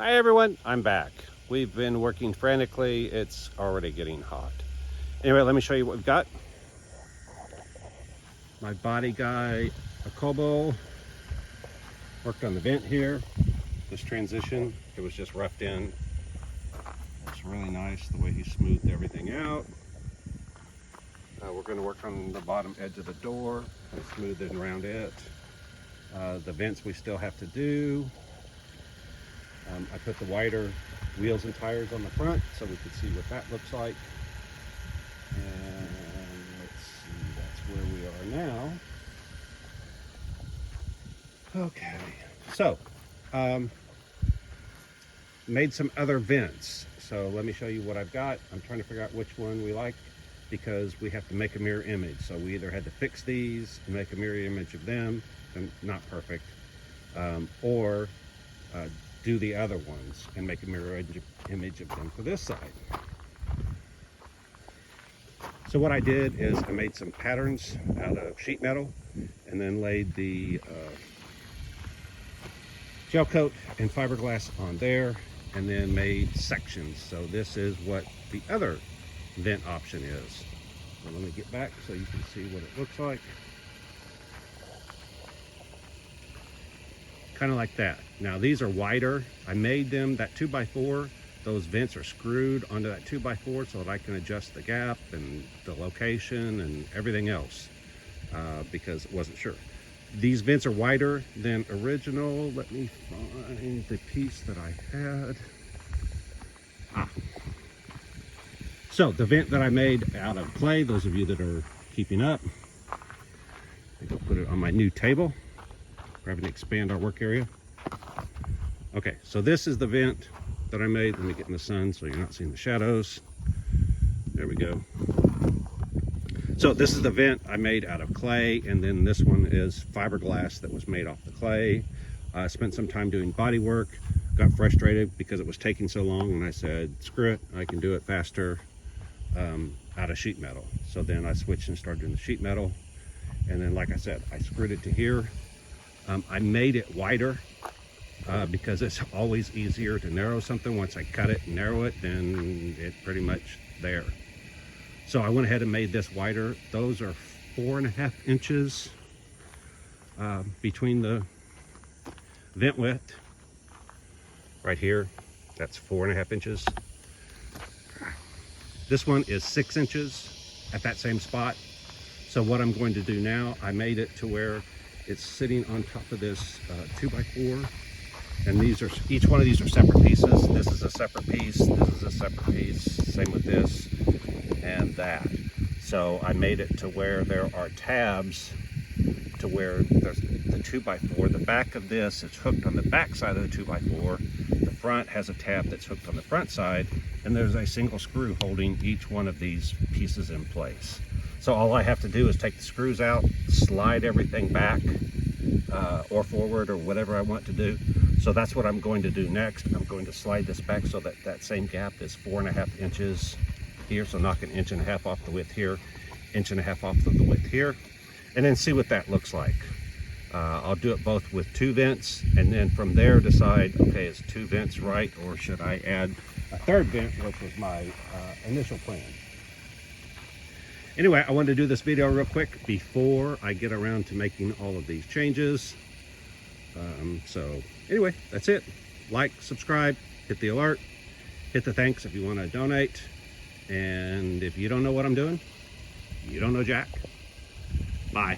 Hi everyone, I'm back. We've been working frantically. It's already getting hot. Anyway, let me show you what we've got. My body guy, a Kobo, worked on the vent here. This transition, it was just roughed in. It's really nice the way he smoothed everything out. We're going to work on the bottom edge of the door and smooth it around it. The vents we still have to do. I put the wider wheels and tires on the front so we could see what that looks like. And let's see, that's where we are now. Okay, so made some other vents. So let me show you what I've got. I'm trying to figure out which one we like because we have to make a mirror image. So we either had to fix these and make a mirror image of them, and not perfect, or do the other ones and make a mirror image of them for this side. So what I did is I made some patterns out of sheet metal and then laid the gel coat and fiberglass on there and then made sections. So this is what the other vent option is. So let me get back so you can see what it looks like. Kind of like that. Now these are wider. I made them that 2x4. Those vents are screwed onto that 2x4 so that I can adjust the gap and the location and everything else because it wasn't sure. These vents are wider than original. Let me find the piece that I had. So the vent that I made out of clay, those of you that are keeping up, I think I'll put it on my new table. We're having to expand our work area. Okay, so this is the vent that I made. Let me get in the sun so you're not seeing the shadows. There we go. So this is the vent I made out of clay, and then this one is fiberglass that was made off the clay. I spent some time doing body work, got frustrated because it was taking so long, and I said, screw it, I can do it faster out of sheet metal. So then I switched and started doing the sheet metal, and then like I said, I screwed it to here. I made it wider because it's always easier to narrow something. Once I cut it and narrow it, then it's pretty much there. So I went ahead and made this wider. Those are 4.5 inches between the vent width. Right here, that's 4.5 inches. This one is 6 inches at that same spot. So what I'm going to do now, I made it to where it's sitting on top of this 2x4, and these are, each one of these are separate pieces. This is a separate piece, this is a separate piece, same with this and that. So I made it to where there are tabs to where there's the 2x4. The back of this is hooked on the back side of the 2x4. The front has a tab that's hooked on the front side, and there's a single screw holding each one of these pieces in place. So all I have to do is take the screws out, slide everything back or forward or whatever I want to do. So that's what I'm going to do next. I'm going to slide this back so that that same gap is 4.5 inches here. So knock 1.5 inches off the width here, 1.5 inches off of the width here, and then see what that looks like. I'll do it both with 2 vents, and then from there decide, okay, is 2 vents right, or should I add a 3rd vent, which was my initial plan. Anyway, I wanted to do this video real quick before I get around to making all of these changes. So anyway, that's it. Like, subscribe, hit the alert, hit the thanks if you want to donate. And if you don't know what I'm doing, you don't know Jack. Bye.